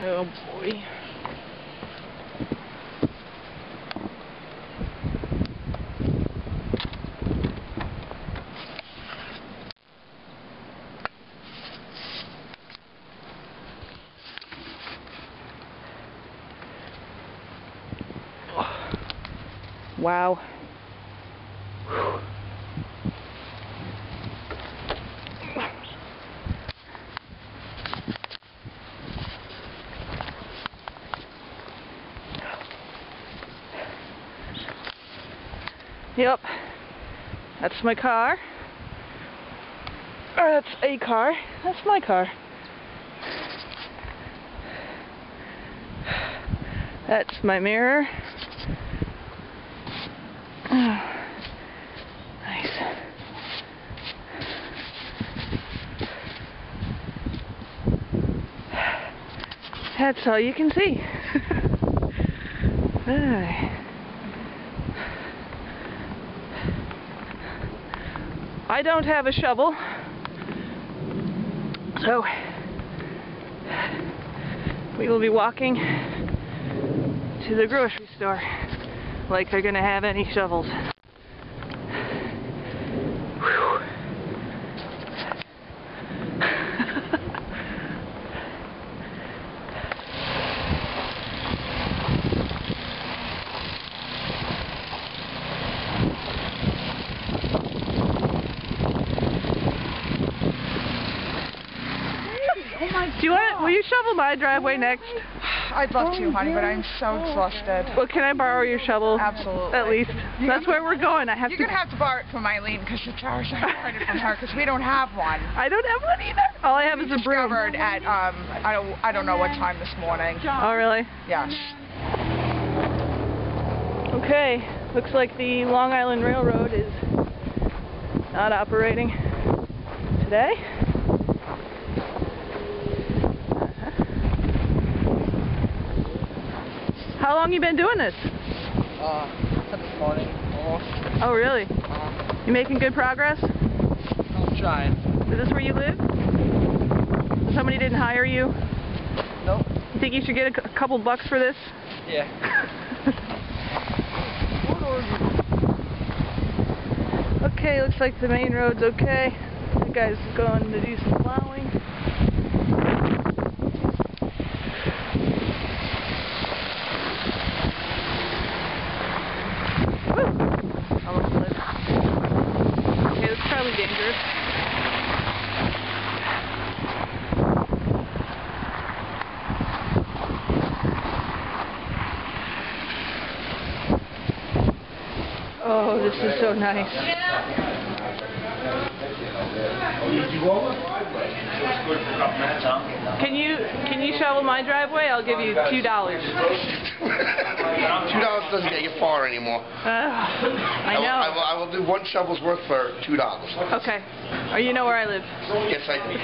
Oh boy. Wow. Yep, that's my car. Or that's a car. That's my car. That's my mirror. Oh, nice. That's all you can see. I don't have a shovel, so we will be walking to the grocery store like they're gonna have any shovels. Do you want? Will you shovel my driveway next? I'd love to, honey, but I'm so exhausted. Well, can I borrow your shovel? Absolutely. At least. That's where we're going. You're going to have to borrow it from Eileen because the towers are rented from her because we don't have one. I don't have one either. All I have is a broom. Discovered at, I don't know what time this morning. Oh, really? Yes. Okay. Looks like the Long Island Railroad is not operating today. How long you been doing this? Since this morning, almost. Oh, really? You making good progress? I'm trying. Is this where you live? Somebody didn't hire you? Nope. You think you should get a couple bucks for this? Yeah. Okay, looks like the main road's okay. The guy's going to do some plowing. Probably dangerous. Oh, this is so nice. Can you shovel my driveway? I'll give you $2. $2 doesn't get you far anymore. I know. I will do one shovel's worth for $2. Okay. Oh, you know where I live. Yes, I do.